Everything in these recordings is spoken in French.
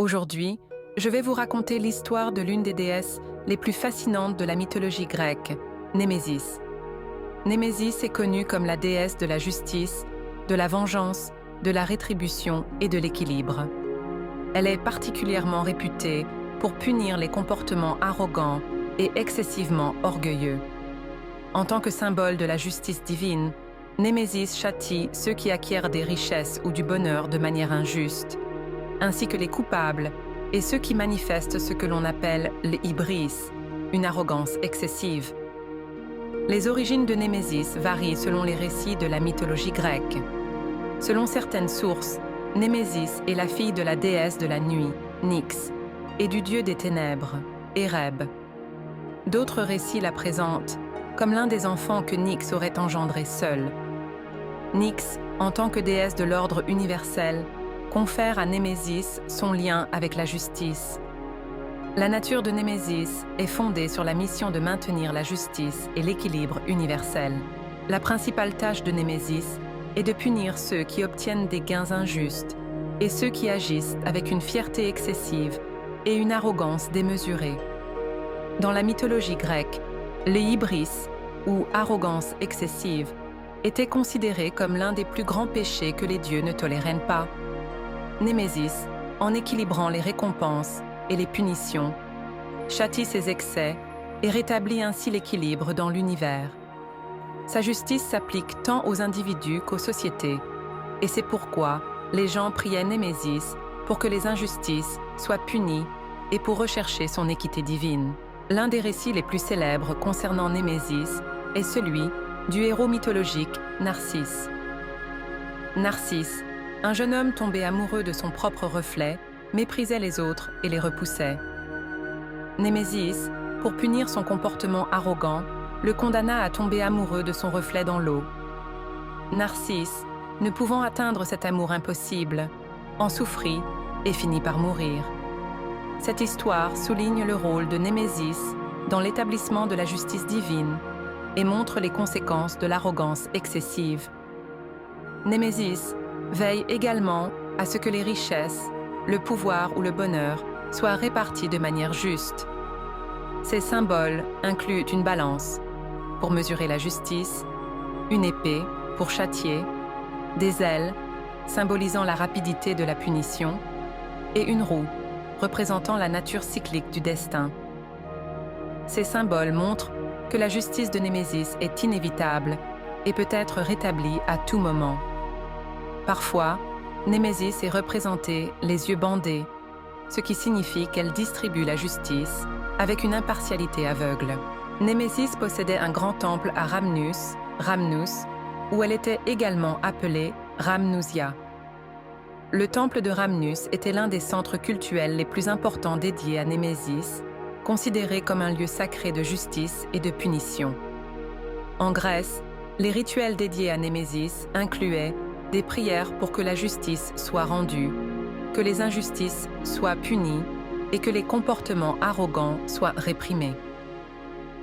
Aujourd'hui, je vais vous raconter l'histoire de l'une des déesses les plus fascinantes de la mythologie grecque, Némésis. Némésis est connue comme la déesse de la justice, de la vengeance, de la rétribution et de l'équilibre. Elle est particulièrement réputée pour punir les comportements arrogants et excessivement orgueilleux. En tant que symbole de la justice divine, Némésis châtie ceux qui acquièrent des richesses ou du bonheur de manière injuste, ainsi que les coupables et ceux qui manifestent ce que l'on appelle l'hybris, une arrogance excessive. Les origines de Némésis varient selon les récits de la mythologie grecque. Selon certaines sources, Némésis est la fille de la déesse de la nuit, Nyx, et du dieu des ténèbres, Éreb. D'autres récits la présentent comme l'un des enfants que Nyx aurait engendré seule. Nyx, en tant que déesse de l'ordre universel, confère à Némésis son lien avec la justice. La nature de Némésis est fondée sur la mission de maintenir la justice et l'équilibre universel. La principale tâche de Némésis est de punir ceux qui obtiennent des gains injustes et ceux qui agissent avec une fierté excessive et une arrogance démesurée. Dans la mythologie grecque, le hybris, ou arrogance excessive, était considéré comme l'un des plus grands péchés que les dieux ne toléraient pas. Némésis, en équilibrant les récompenses et les punitions, châtie ses excès et rétablit ainsi l'équilibre dans l'univers. Sa justice s'applique tant aux individus qu'aux sociétés, et c'est pourquoi les gens priaient Némésis pour que les injustices soient punies et pour rechercher son équité divine. L'un des récits les plus célèbres concernant Némésis est celui du héros mythologique Narcisse. Narcisse, un jeune homme tombé amoureux de son propre reflet, méprisait les autres et les repoussait. Némésis, pour punir son comportement arrogant, le condamna à tomber amoureux de son reflet dans l'eau. Narcisse, ne pouvant atteindre cet amour impossible, en souffrit et finit par mourir. Cette histoire souligne le rôle de Némésis dans l'établissement de la justice divine et montre les conséquences de l'arrogance excessive. Némésis veille également à ce que les richesses, le pouvoir ou le bonheur soient répartis de manière juste. Ces symboles incluent une balance pour mesurer la justice, une épée pour châtier, des ailes symbolisant la rapidité de la punition et une roue représentant la nature cyclique du destin. Ces symboles montrent que la justice de Némésis est inévitable et peut être rétablie à tout moment. Parfois, Némésis est représentée les yeux bandés, ce qui signifie qu'elle distribue la justice avec une impartialité aveugle. Némésis possédait un grand temple à Rhamnus, où elle était également appelée Rhamnusia. Le temple de Rhamnus était l'un des centres cultuels les plus importants dédiés à Némésis, considéré comme un lieu sacré de justice et de punition. En Grèce, les rituels dédiés à Némésis incluaient des prières pour que la justice soit rendue, que les injustices soient punies et que les comportements arrogants soient réprimés.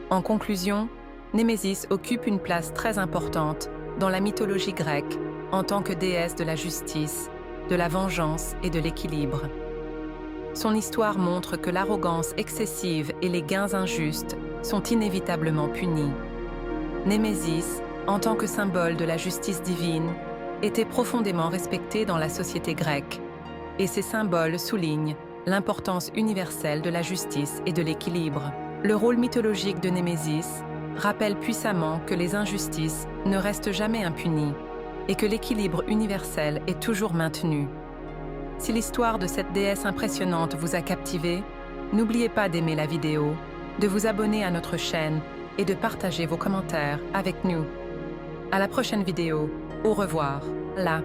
En conclusion, Némésis occupe une place très importante dans la mythologie grecque en tant que déesse de la justice, de la vengeance et de l'équilibre. Son histoire montre que l'arrogance excessive et les gains injustes sont inévitablement punis. Némésis, en tant que symbole de la justice divine, était profondément respectée dans la société grecque, et ces symboles soulignent l'importance universelle de la justice et de l'équilibre. Le rôle mythologique de Némésis rappelle puissamment que les injustices ne restent jamais impunies et que l'équilibre universel est toujours maintenu. Si l'histoire de cette déesse impressionnante vous a captivé, n'oubliez pas d'aimer la vidéo, de vous abonner à notre chaîne et de partager vos commentaires avec nous. À la prochaine vidéo. Au revoir. Là.